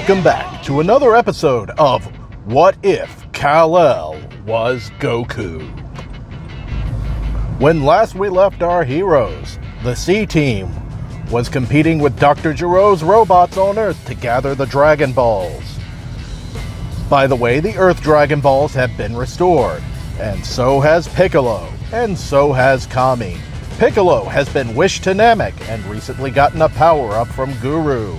Welcome back to another episode of What If Kal-El Was Goku? When last we left our heroes, the C-Team was competing with Dr. Gero's robots on Earth to gather the Dragon Balls. By the way, the Earth Dragon Balls have been restored, and so has Piccolo, and so has Kami. Piccolo has been wished to Namek and recently gotten a power-up from Guru.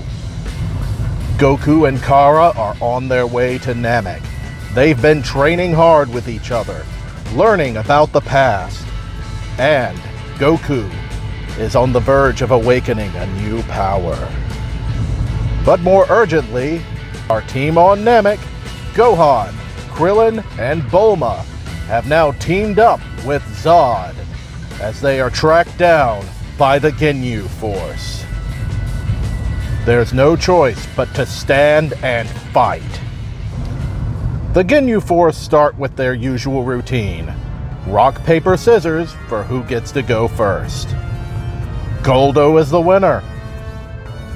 Goku and Kara are on their way to Namek. They've been training hard with each other, learning about the past, and Goku is on the verge of awakening a new power. But more urgently, our team on Namek, Gohan, Krillin, and Bulma, have now teamed up with Zod as they are tracked down by the Ginyu Force. There's no choice but to stand and fight. The Ginyu Force start with their usual routine: rock, paper, scissors for who gets to go first. Goldo is the winner,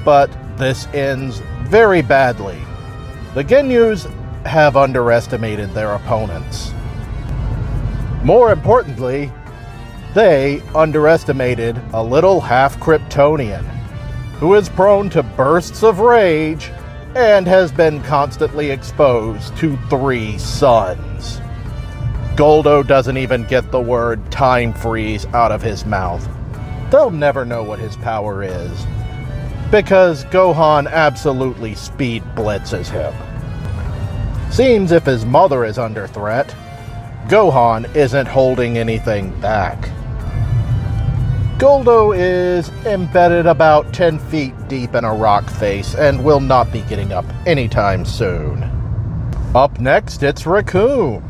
but this ends very badly. The Ginyus have underestimated their opponents. More importantly, they underestimated a little half-Kryptonian who is prone to bursts of rage and has been constantly exposed to 3 suns. Goldo doesn't even get the word time freeze out of his mouth. They'll never know what his power is, because Gohan absolutely speed blitzes him. Seems if his mother is under threat, Gohan isn't holding anything back. Goldo is embedded about 10 feet deep in a rock face and will not be getting up anytime soon. Up next, it's Recoome.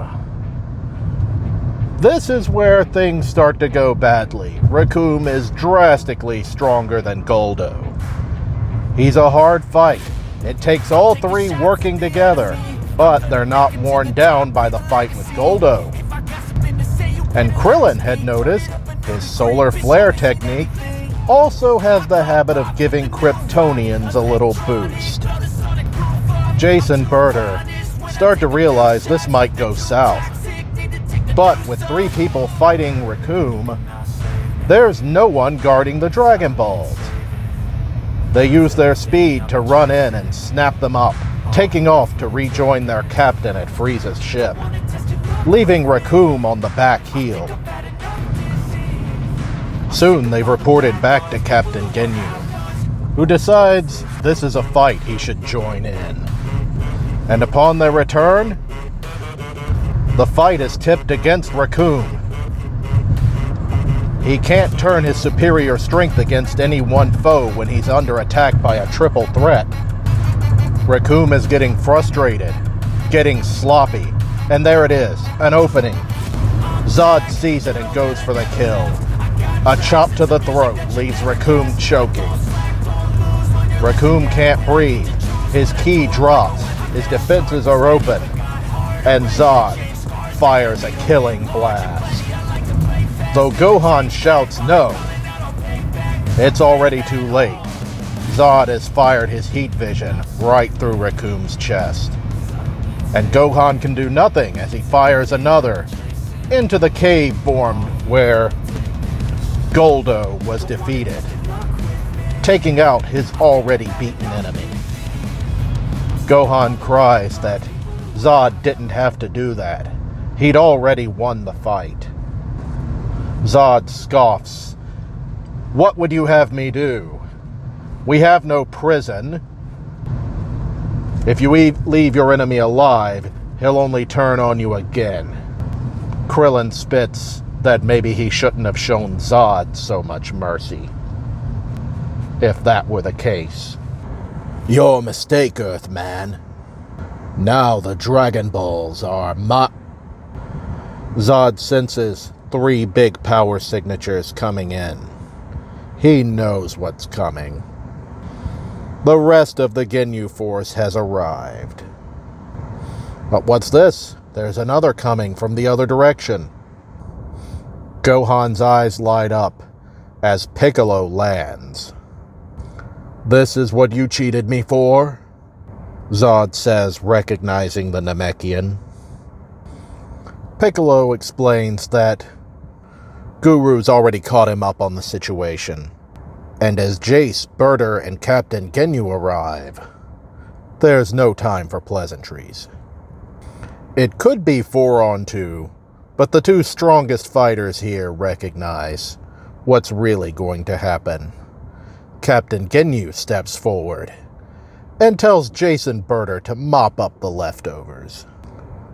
This is where things start to go badly. Recoome is drastically stronger than Goldo. He's a hard fight. It takes all 3 working together, but they're not worn down by the fight with Goldo. And Krillin had noticed his solar flare technique also has the habit of giving Kryptonians a little boost. Jace and Berter start to realize this might go south. But with 3 people fighting Recoome, there's no one guarding the Dragon Balls. They use their speed to run in and snap them up, taking off to rejoin their captain at Frieza's ship, leaving Recoome on the back heel. Soon they've reported back to Captain Ginyu, who decides this is a fight he should join in. And upon their return, the fight is tipped against Recoome. He can't turn his superior strength against any one foe when he's under attack by a triple threat. Recoome is getting frustrated, getting sloppy, and there it is, an opening. Zod sees it and goes for the kill. A chop to the throat leaves Recoome choking. Recoome can't breathe. His ki drops. His defenses are open. And Zod fires a killing blast. Though Gohan shouts no, it's already too late. Zod has fired his heat vision right through Recoome's chest. And Gohan can do nothing as he fires another into the cave formed where Goldo was defeated, taking out his already beaten enemy. Gohan cries that Zod didn't have to do that. He'd already won the fight. Zod scoffs. "What would you have me do? We have no prison. If you leave your enemy alive, he'll only turn on you again." Krillin spits that maybe he shouldn't have shown Zod so much mercy, if that were the case. "Your mistake, Earthman. Now the Dragon Balls are my..." Zod senses 3 big power signatures coming in. He knows what's coming. The rest of the Ginyu Force has arrived. But what's this? There's another coming from the other direction. Gohan's eyes light up as Piccolo lands. "This is what you cheated me for?" Zod says, recognizing the Namekian. Piccolo explains that Guru's already caught him up on the situation, and as Jace, Berter, and Captain Ginyu arrive, there's no time for pleasantries. It could be 4-on-2, but the two strongest fighters here recognize what's really going to happen. Captain Ginyu steps forward and tells Jace and Berter to mop up the leftovers.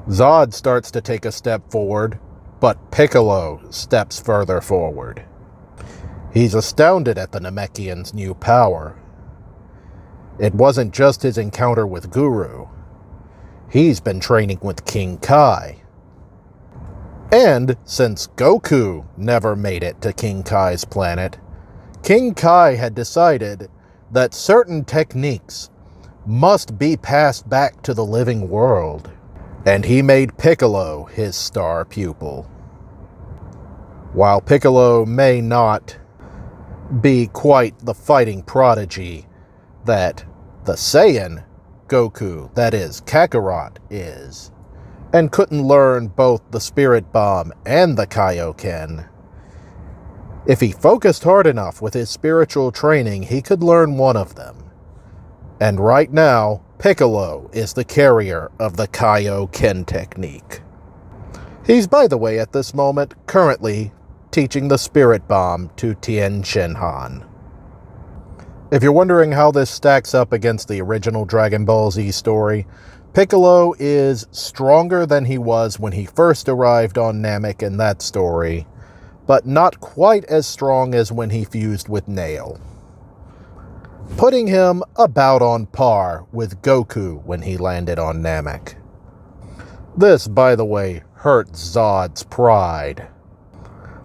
Zod starts to take a step forward, but Piccolo steps further forward. He's astounded at the Namekian's new power. It wasn't just his encounter with Guru. He's been training with King Kai. And since Goku never made it to King Kai's planet, King Kai had decided that certain techniques must be passed back to the living world, and he made Piccolo his star pupil. While Piccolo may not be quite the fighting prodigy that the Saiyan Goku, that is, Kakarot, is, and couldn't learn both the Spirit Bomb and the Kaioken, if he focused hard enough with his spiritual training, he could learn one of them. And right now, Piccolo is the carrier of the Kaioken technique. He's, by the way, at this moment, currently teaching the Spirit Bomb to Tien Shinhan. If you're wondering how this stacks up against the original Dragon Ball Z story, Piccolo is stronger than he was when he first arrived on Namek in that story, but not quite as strong as when he fused with Nail, putting him about on par with Goku when he landed on Namek. This, by the way, hurt Zod's pride.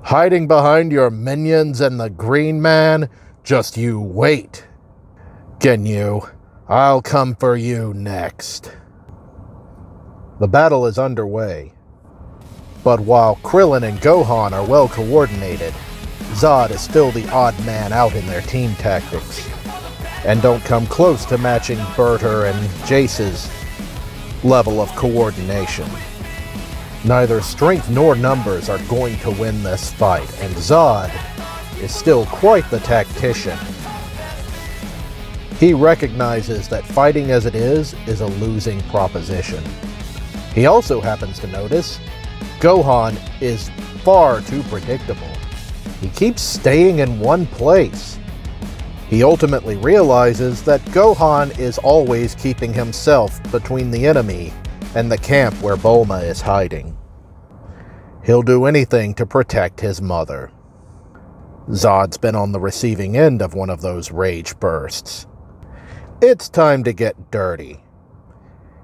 Hiding behind your minions and the Green Man? Just you wait. Ginyu, I'll come for you next. The battle is underway, but while Krillin and Gohan are well coordinated, Zod is still the odd man out in their team tactics, and don't come close to matching Berter and Jace's level of coordination. Neither strength nor numbers are going to win this fight, and Zod is still quite the tactician. He recognizes that fighting as it is a losing proposition. He also happens to notice Gohan is far too predictable. He keeps staying in one place. He ultimately realizes that Gohan is always keeping himself between the enemy and the camp where Bulma is hiding. He'll do anything to protect his mother. Zod's been on the receiving end of one of those rage bursts. It's time to get dirty.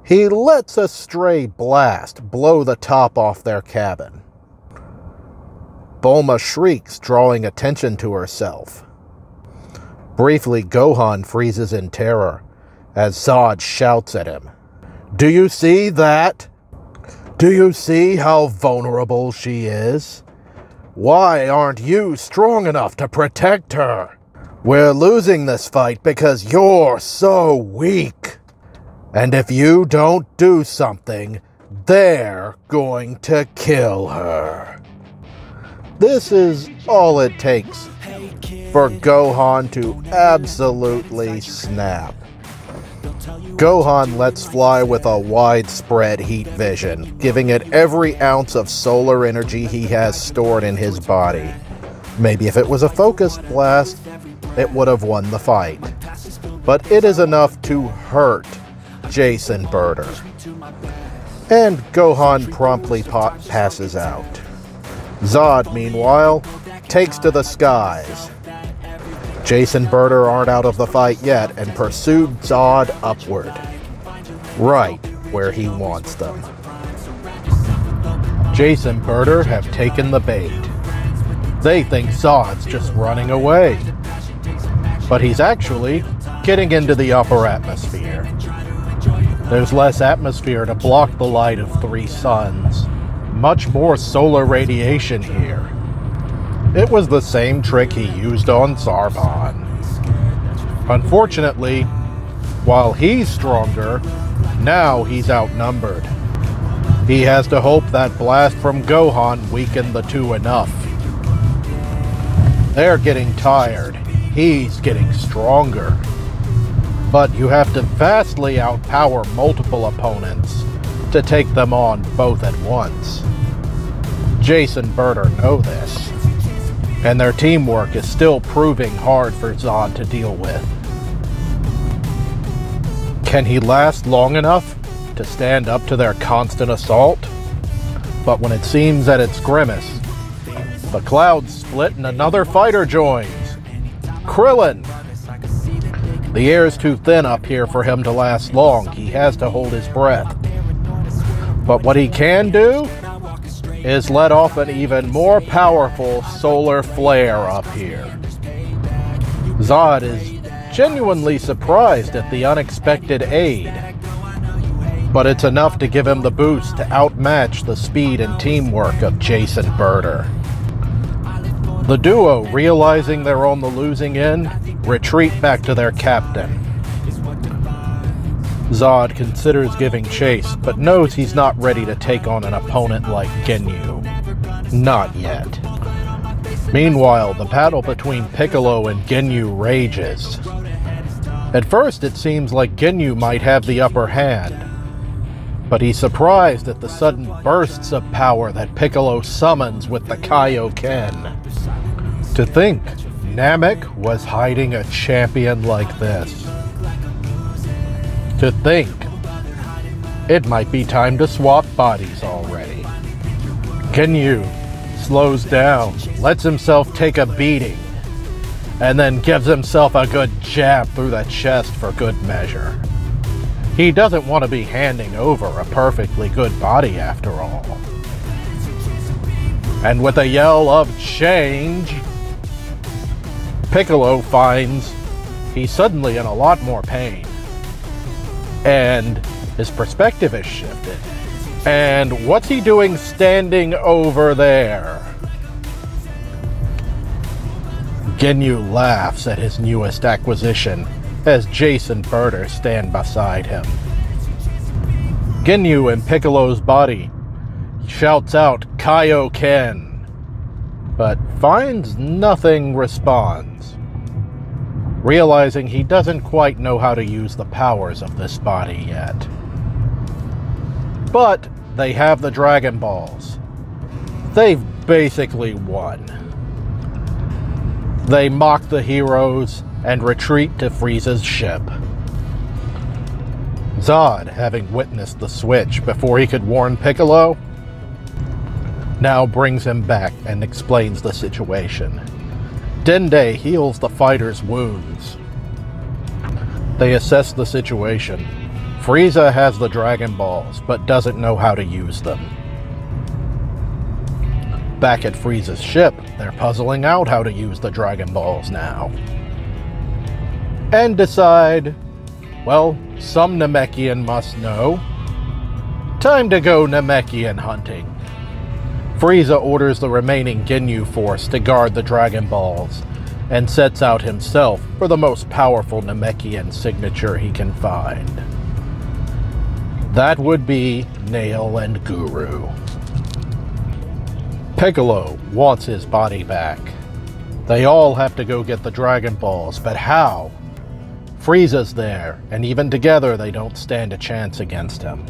He lets a stray blast blow the top off their cabin. Bulma shrieks, drawing attention to herself. Briefly, Gohan freezes in terror as Zod shouts at him. Do you see that? Do you see how vulnerable she is? Why aren't you strong enough to protect her? We're losing this fight because you're so weak. And if you don't do something, they're going to kill her. This is all it takes for Gohan to absolutely snap. Gohan lets fly with a widespread heat vision, giving it every ounce of solar energy he has stored in his body. Maybe if it was a focused blast, it would have won the fight. But it is enough to hurt Jace and Berter. And Gohan promptly passes out. Zod, meanwhile, takes to the skies. Jace and Berter aren't out of the fight yet and pursue Zod upward, right where he wants them. Jace and Berter have taken the bait. They think Zod's just running away, but he's actually getting into the upper atmosphere. There's less atmosphere to block the light of 3 suns. Much more solar radiation here. It was the same trick he used on Zarbon. Unfortunately, While he's stronger, now he's outnumbered. He has to hope that blast from Gohan weakened the two enough. They're getting tired. He's getting stronger. But you have to vastly outpower multiple opponents to take them on both at once. Jace and Berter know this, and their teamwork is still proving hard for Zod to deal with. Can he last long enough to stand up to their constant assault? But when it seems at its grimmest, the clouds split and another fighter joins. Krillin! The air's too thin up here for him to last long. He has to hold his breath. But what he can do is let off an even more powerful solar flare up here. Zod is genuinely surprised at the unexpected aid, but it's enough to give him the boost to outmatch the speed and teamwork of Jace and Berter. The duo, realizing they're on the losing end, retreat back to their captain. Zod considers giving chase, but knows he's not ready to take on an opponent like Ginyu. Not yet. Meanwhile, the battle between Piccolo and Ginyu rages. At first, it seems like Ginyu might have the upper hand, but he's surprised at the sudden bursts of power that Piccolo summons with the Kaioken. To think Namek was hiding a champion like this. To think it might be time to swap bodies already. Ginyu slows down, lets himself take a beating, and then gives himself a good jab through the chest for good measure. He doesn't want to be handing over a perfectly good body after all. And with a yell of change, Piccolo finds he's suddenly in a lot more pain. And his perspective has shifted. And what's he doing standing over there? Ginyu laughs at his newest acquisition as Jace and Berter stand beside him. Ginyu in Piccolo's body shouts out Kaioken, but finds nothing responds. Realizing he doesn't quite know how to use the powers of this body yet. But they have the Dragon Balls. They've basically won. They mock the heroes and retreat to Frieza's ship. Zod, having witnessed the switch before he could warn Piccolo, now brings him back and explains the situation. Dende heals the fighter's wounds. They assess the situation. Frieza has the Dragon Balls, but doesn't know how to use them. Back at Frieza's ship, they're puzzling out how to use the Dragon Balls now. And decide, well, some Namekian must know. Time to go Namekian hunting. Frieza orders the remaining Ginyu Force to guard the Dragon Balls, and sets out himself for the most powerful Namekian signature he can find. That would be Nail and Guru. Piccolo wants his body back. They all have to go get the Dragon Balls, but how? Frieza's there, and even together they don't stand a chance against him.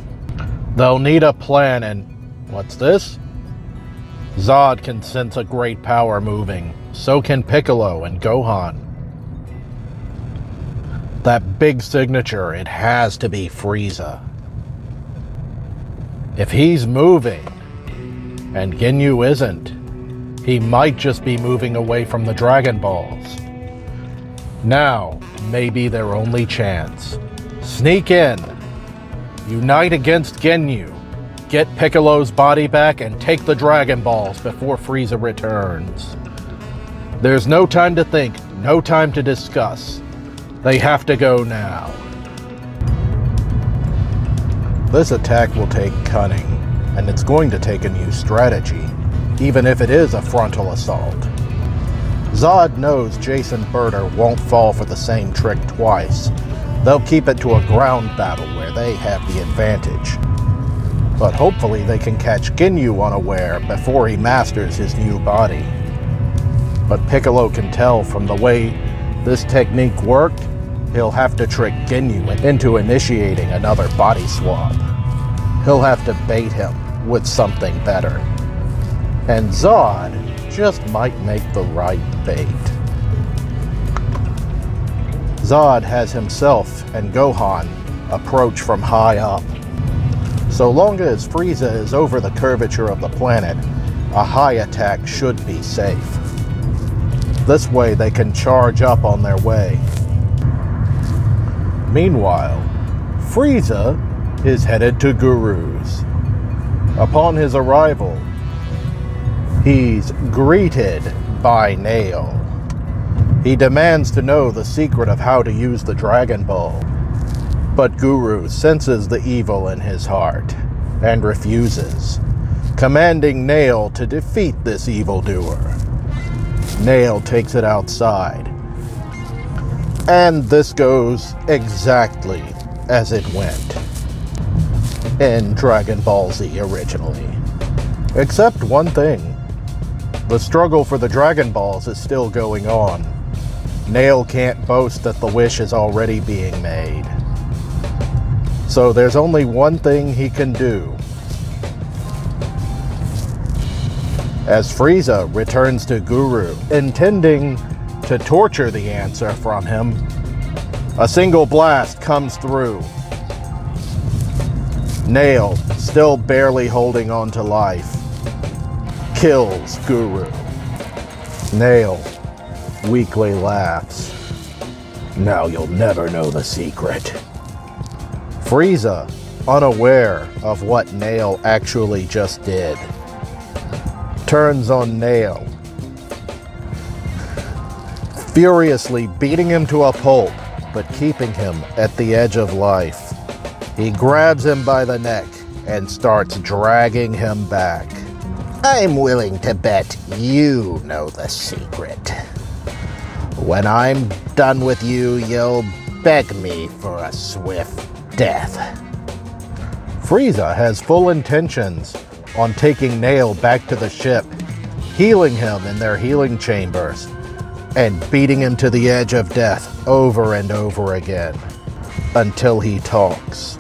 They'll need a plan, and what's this? Zod can sense a great power moving. So can Piccolo and Gohan. That big signature, it has to be Frieza. If he's moving, and Ginyu isn't, he might just be moving away from the Dragon Balls. Now may be their only chance. Sneak in. Unite against Ginyu. Get Piccolo's body back and take the Dragon Balls before Frieza returns. There's no time to think, no time to discuss. They have to go now. This attack will take cunning, and it's going to take a new strategy, even if it is a frontal assault. Zod knows Jace and Berter won't fall for the same trick twice. They'll keep it to a ground battle where they have the advantage. But hopefully they can catch Ginyu unaware before he masters his new body. But Piccolo can tell from the way this technique worked, he'll have to trick Ginyu into initiating another body swap. He'll have to bait him with something better. And Zod just might make the right bait. Zod has himself and Gohan approach from high up. So long as Frieza is over the curvature of the planet, a high attack should be safe. This way they can charge up on their way. Meanwhile, Frieza is headed to Guru's. Upon his arrival, he's greeted by Nail. He demands to know the secret of how to use the Dragon Ball. But Guru senses the evil in his heart and refuses, commanding Nail to defeat this evildoer. Nail takes it outside, and this goes exactly as it went in Dragon Ball Z originally. Except one thing, the struggle for the Dragon Balls is still going on. Nail can't boast that the wish is already being made. So there's only one thing he can do. As Frieza returns to Guru, intending to torture the answer from him, a single blast comes through. Nail, still barely holding on to life, kills Guru. Nail weakly laughs. Now you'll never know the secret. Frieza, unaware of what Nail actually just did, turns on Nail, furiously beating him to a pulp, but keeping him at the edge of life. He grabs him by the neck and starts dragging him back. I'm willing to bet you know the secret. When I'm done with you, you'll beg me for a swift death. Frieza has full intentions on taking Nail back to the ship, healing him in their healing chambers, and beating him to the edge of death over and over again, until he talks.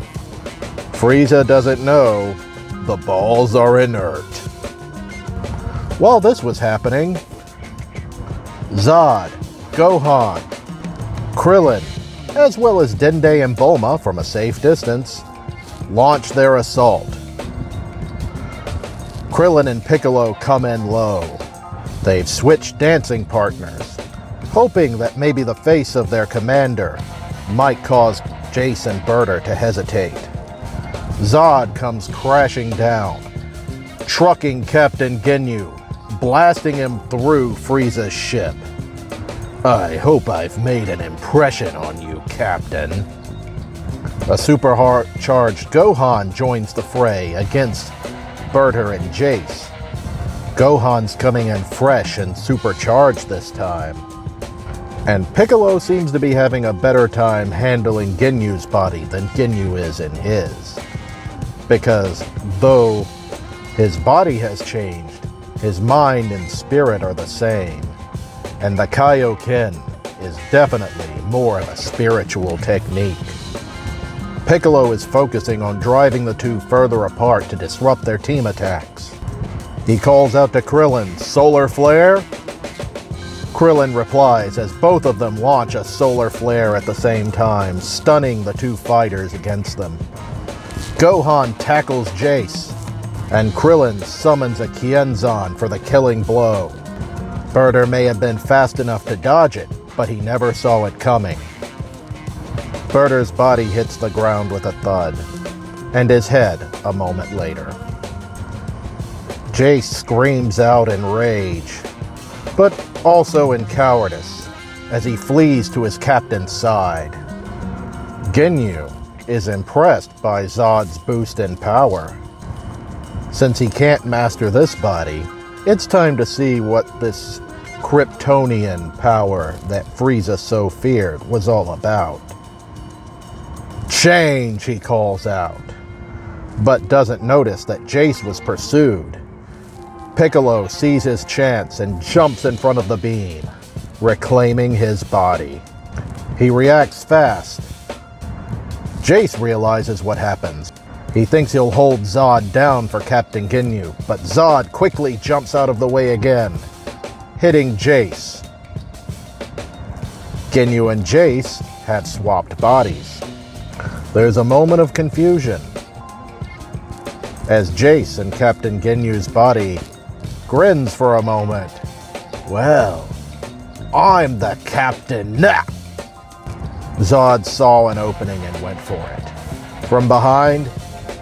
Frieza doesn't know the balls are inert. While this was happening, Zod, Gohan, Krillin, as well as Dende and Bulma from a safe distance, launch their assault. Krillin and Piccolo come in low. They've switched dancing partners, hoping that maybe the face of their commander might cause Jace and Berter to hesitate. Zod comes crashing down, trucking Captain Ginyu, blasting him through Frieza's ship. I hope I've made an impression on you, Captain. A supercharged Gohan joins the fray against Berter and Jace. Gohan's coming in fresh and supercharged this time. And Piccolo seems to be having a better time handling Ginyu's body than Ginyu is in his. Because though his body has changed, his mind and spirit are the same. And the Kaioken is definitely more of a spiritual technique. Piccolo is focusing on driving the two further apart to disrupt their team attacks. He calls out to Krillin, "Solar Flare?" Krillin replies as both of them launch a solar flare at the same time, stunning the two fighters against them. Gohan tackles Jace, and Krillin summons a Kienzan for the killing blow. Berter may have been fast enough to dodge it, but he never saw it coming. Berter's body hits the ground with a thud, and his head a moment later. Jace screams out in rage, but also in cowardice, as he flees to his captain's side. Ginyu is impressed by Zod's boost in power. Since he can't master this body, it's time to see what this Kryptonian power that Frieza so feared was all about. "Change," he calls out, but doesn't notice that Jace was pursued. Piccolo sees his chance and jumps in front of the beam, reclaiming his body. He reacts fast. Jace realizes what happens. He thinks he'll hold Zod down for Captain Ginyu, but Zod quickly jumps out of the way again, hitting Jace. Ginyu and Jace had swapped bodies. There's a moment of confusion as Jace and Captain Ginyu's body grins for a moment. "Well, I'm the captain now." Zod saw an opening and went for it. From behind,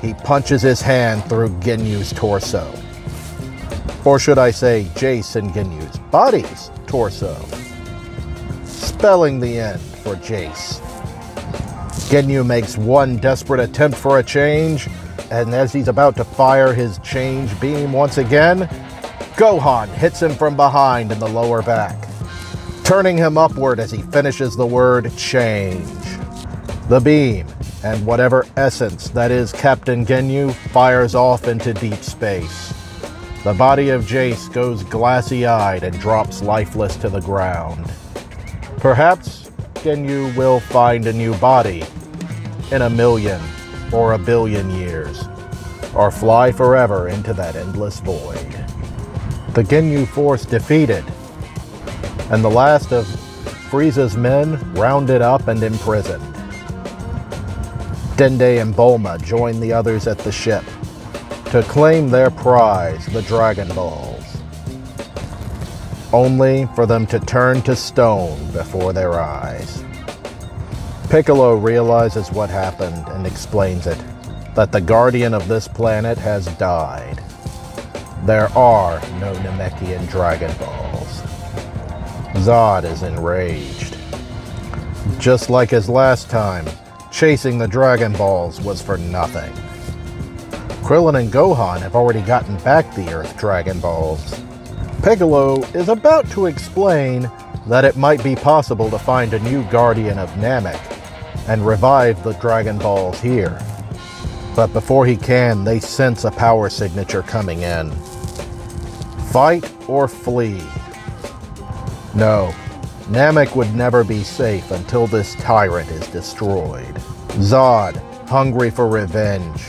he punches his hand through Ginyu's torso. Or should I say Jace and Ginyu's body's torso, spelling the end for Jace. Ginyu makes one desperate attempt for a change, and as he's about to fire his change beam once again, Gohan hits him from behind in the lower back, turning him upward as he finishes the word change. The beam, and whatever essence that is Captain Ginyu, fires off into deep space. The body of Jace goes glassy-eyed and drops lifeless to the ground. Perhaps Ginyu will find a new body in 1,000,000 or 1,000,000,000 years, or fly forever into that endless void. The Ginyu Force defeated, and the last of Frieza's men rounded up and imprisoned. Dende and Bulma joined the others at the ship to claim their prize, the Dragon Balls, only for them to turn to stone before their eyes. Piccolo realizes what happened and explains it, that the guardian of this planet has died. There are no Namekian Dragon Balls. Zod is enraged. Just like his last time, chasing the Dragon Balls was for nothing. Krillin and Gohan have already gotten back the Earth Dragon Balls. Piccolo is about to explain that it might be possible to find a new guardian of Namek and revive the Dragon Balls here. But before he can, they sense a power signature coming in. Fight or flee? No, Namek would never be safe until this tyrant is destroyed. Zod, hungry for revenge.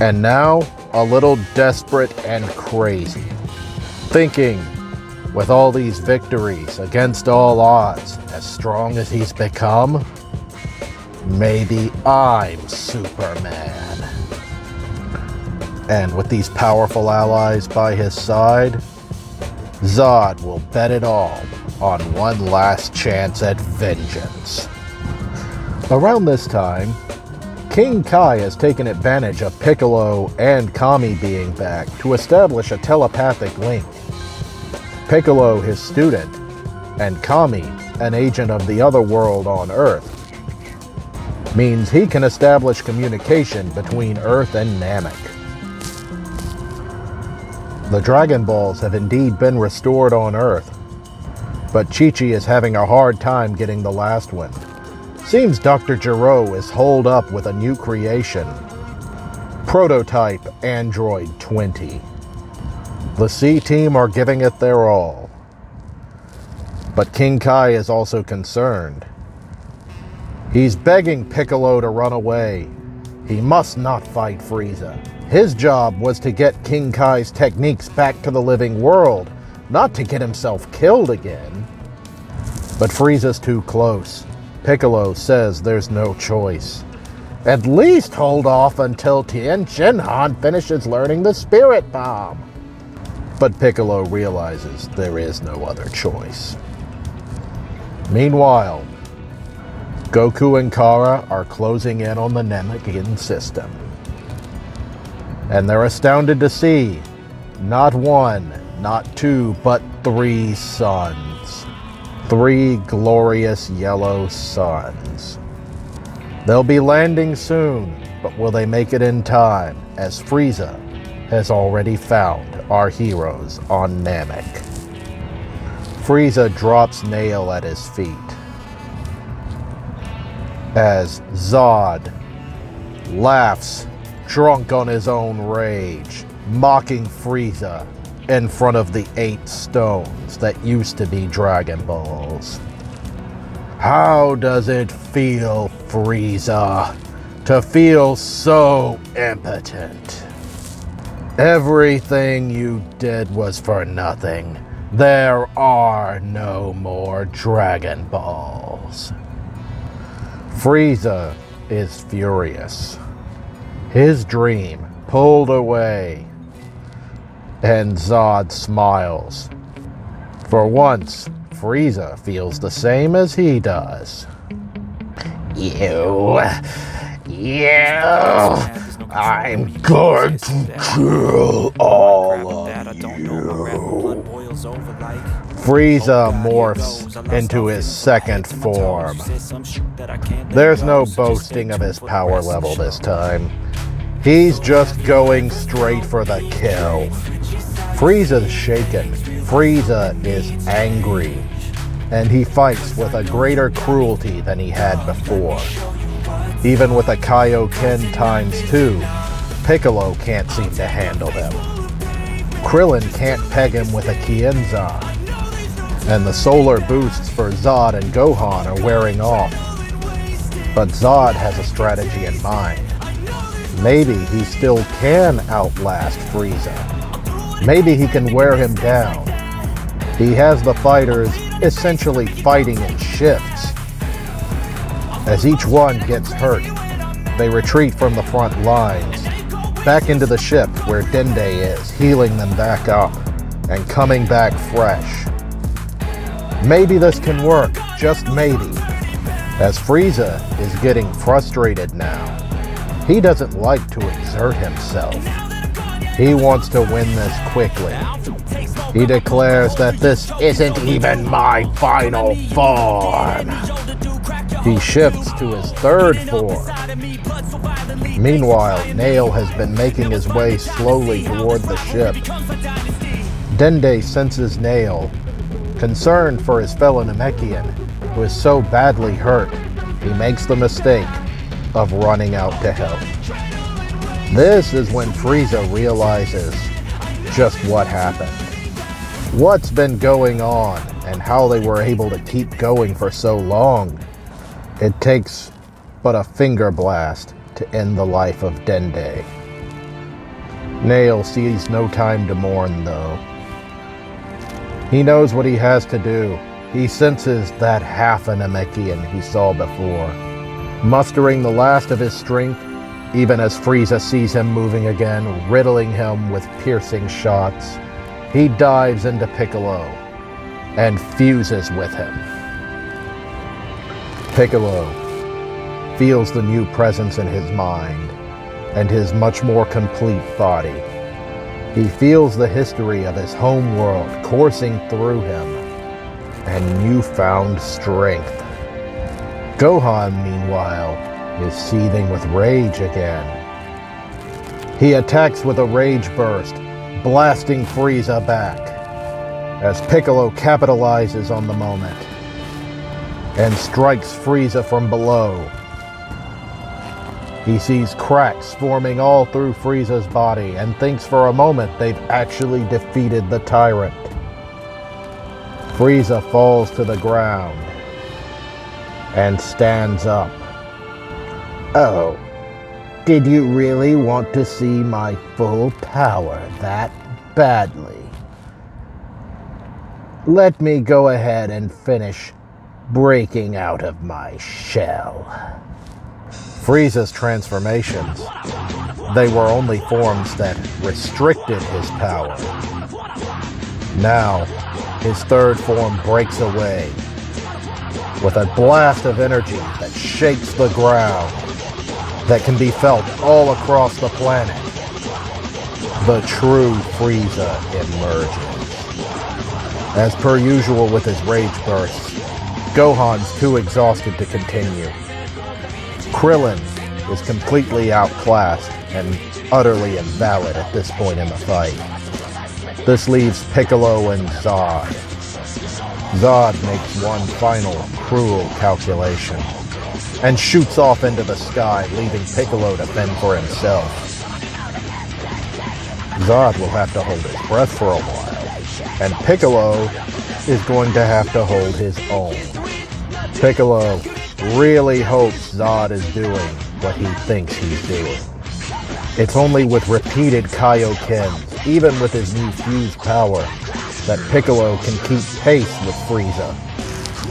And now, a little desperate and crazy. Thinking, with all these victories against all odds, as strong as he's become, maybe I'm Superman. And with these powerful allies by his side, Zod will bet it all on one last chance at vengeance. Around this time, King Kai has taken advantage of Piccolo and Kami being back to establish a telepathic link. Piccolo, his student, and Kami, an agent of the other world on Earth, means he can establish communication between Earth and Namek. The Dragon Balls have indeed been restored on Earth, but Chi-Chi is having a hard time getting the last one. Seems Dr. Gero is holed up with a new creation, prototype Android 20. The C-Team are giving it their all. But King Kai is also concerned. He's begging Piccolo to run away. He must not fight Frieza. His job was to get King Kai's techniques back to the living world, not to get himself killed again. But Frieza's too close. Piccolo says there's no choice. At least hold off until Tien Shinhan finishes learning the Spirit Bomb. But Piccolo realizes there is no other choice. Meanwhile, Goku and Kara are closing in on the Namekian system. And they're astounded to see not one, not two, but 3 suns. 3 glorious yellow suns. They'll be landing soon, but will they make it in time, as Frieza has already found our heroes on Namek? Frieza drops Nail at his feet. as Zod laughs, drunk on his own rage, mocking Frieza in front of the 8 stones that used to be Dragon Balls. How does it feel, Frieza, to feel so impotent? Everything you did was for nothing. There are no more Dragon Balls. Frieza is furious. His dream pulled away, and Zod smiles. For once, Frieza feels the same as he does. You, I'm going to kill all of you. Frieza morphs into his second form. There's no boasting of his power level this time. He's just going straight for the kill. Frieza's shaken. Frieza is angry. And he fights with a greater cruelty than he had before. Even with a Kaioken ×2, Piccolo can't seem to handle him. Krillin can't peg him with a Kienzan. And the solar boosts for Zod and Gohan are wearing off. But Zod has a strategy in mind. Maybe he still can outlast Frieza. Maybe he can wear him down. He has the fighters essentially fighting in shifts. As each one gets hurt, they retreat from the front lines, back into the ship where Dende is, healing them back up and coming back fresh. Maybe this can work, just maybe, as Frieza is getting frustrated now. He doesn't like to exert himself. He wants to win this quickly. He declares that this isn't even my final form. He shifts to his third form. Meanwhile, Nail has been making his way slowly toward the ship. Dende senses Nail, concerned for his fellow Namekian, who is so badly hurt, he makes the mistake of running out to help. This is when Frieza realizes just what happened. What's been going on and how they were able to keep going for so long. It takes but a finger blast to end the life of Dende. Nail sees no time to mourn, though. He knows what he has to do. He senses that half a Namekian he saw before. Mustering the last of his strength, even as Frieza sees him moving again, riddling him with piercing shots, he dives into Piccolo and fuses with him. Piccolo feels the new presence in his mind and his much more complete body. He feels the history of his home world coursing through him and newfound strength. Gohan, meanwhile, is seething with rage again. He attacks with a rage burst, blasting Frieza back, as Piccolo capitalizes on the moment and strikes Frieza from below. He sees cracks forming all through Frieza's body and thinks for a moment they've actually defeated the tyrant. Frieza falls to the ground and stands up. Oh, did you really want to see my full power that badly? Let me go ahead and finish breaking out of my shell. Frieza's transformations, they were only forms that restricted his power. Now, his third form breaks away with a blast of energy that shakes the ground, that can be felt all across the planet. The true Frieza emerges. As per usual with his rage bursts, Gohan's too exhausted to continue. Krillin is completely outclassed and utterly invalid at this point in the fight. This leaves Piccolo and Zod. Zod makes one final cruel calculation. and shoots off into the sky, leaving Piccolo to fend for himself. Zod will have to hold his breath for a while, and Piccolo is going to have to hold his own. Piccolo really hopes Zod is doing what he thinks he's doing. It's only with repeated Kaioken, even with his new fused power, that Piccolo can keep pace with Frieza.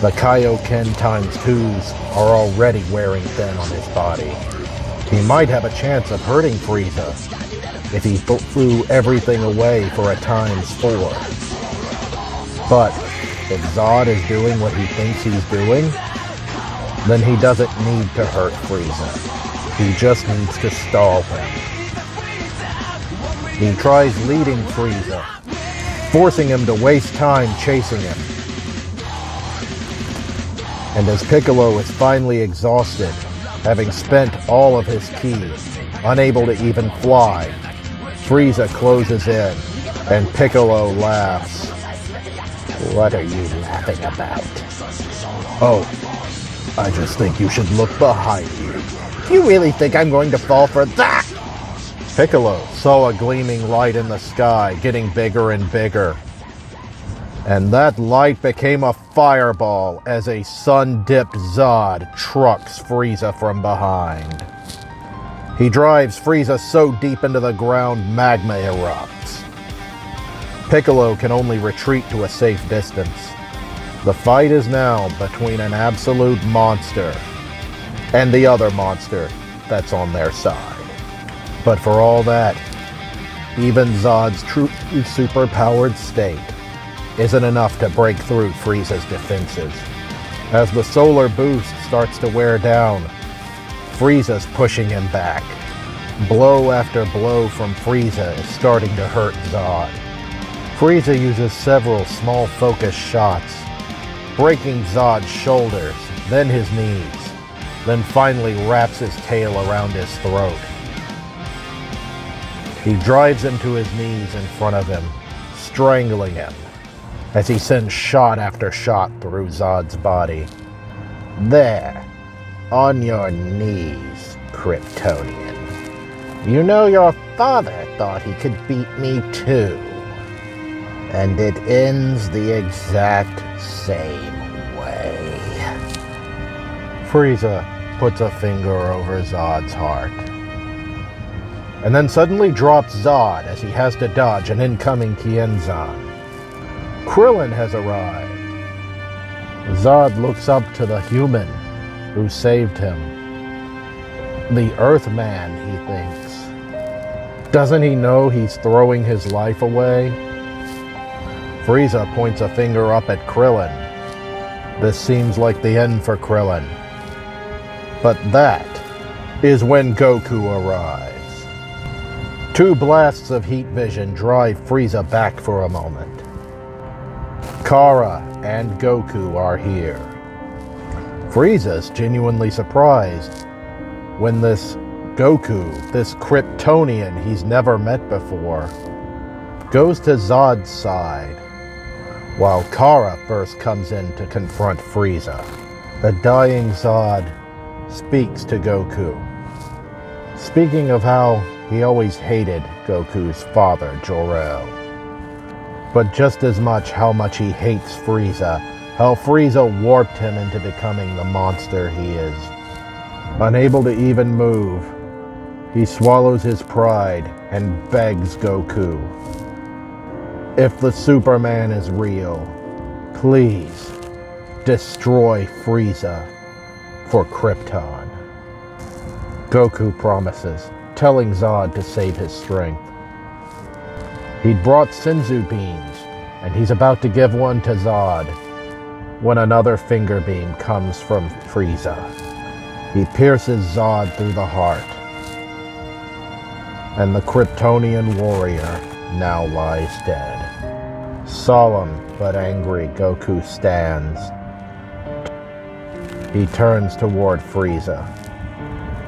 The Kaioken ×2s are already wearing thin on his body. He might have a chance of hurting Frieza if he threw everything away for a ×4. But if Zod is doing what he thinks he's doing, then he doesn't need to hurt Frieza. He just needs to stall him. He tries leading Frieza, forcing him to waste time chasing him. And as Piccolo is finally exhausted, having spent all of his ki, unable to even fly, Frieza closes in, and Piccolo laughs. What are you laughing about? Oh, I just think you should look behind you. You really think I'm going to fall for that? Piccolo saw a gleaming light in the sky, getting bigger and bigger. And that light became a fireball as a sun-dipped Zod trucks Frieza from behind. He drives Frieza so deep into the ground, magma erupts. Piccolo can only retreat to a safe distance. The fight is now between an absolute monster and the other monster that's on their side. But for all that, even Zod's truly superpowered state isn't enough to break through Frieza's defenses. As the solar boost starts to wear down, Frieza's pushing him back. Blow after blow from Frieza is starting to hurt Zod. Frieza uses several small focus shots, breaking Zod's shoulders, then his knees, then finally wraps his tail around his throat. He drives him to his knees in front of him, strangling him, as he sends shot after shot through Zod's body. There, on your knees, Kryptonian. You know your father thought he could beat me too. And it ends the exact same way. Frieza puts a finger over Zod's heart, and then suddenly drops Zod as he has to dodge an incoming Kienzan. Krillin has arrived. Zod looks up to the human who saved him. The Earthman, he thinks. Doesn't he know he's throwing his life away? Frieza points a finger up at Krillin. This seems like the end for Krillin. But that is when Goku arrives. 2 blasts of heat vision drive Frieza back for a moment. Kara and Goku are here. Frieza's genuinely surprised when this Goku, this Kryptonian he's never met before, goes to Zod's side, while Kara first comes in to confront Frieza. The dying Zod speaks to Goku, speaking of how he always hated Goku's father, Jor-El, but just as much how much he hates Frieza, how Frieza warped him into becoming the monster he is. Unable to even move, he swallows his pride and begs Goku, if the Superman is real, please destroy Frieza for Krypton. Goku promises, telling Zod to save his strength. He'd brought Senzu beams, and he's about to give one to Zod when another finger beam comes from Frieza. He pierces Zod through the heart, and the Kryptonian warrior now lies dead. Solemn but angry, Goku stands. He turns toward Frieza.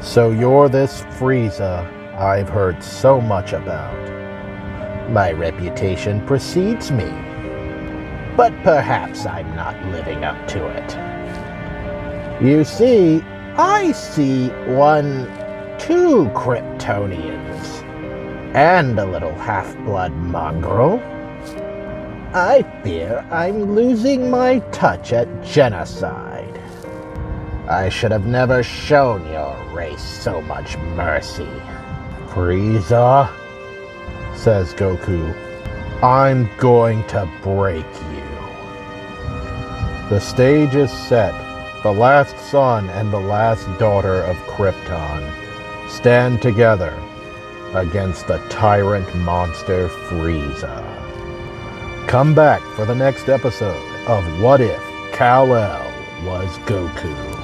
So you're this Frieza I've heard so much about. My reputation precedes me, but perhaps I'm not living up to it. You see, I see 2 Kryptonians and a little half-blood mongrel. I fear I'm losing my touch at genocide. I should have never shown your race so much mercy. Frieza, says Goku, I'm going to break you. The stage is set. The last son and the last daughter of Krypton stand together against the tyrant monster Frieza. Come back for the next episode of What If Kal-El was Goku.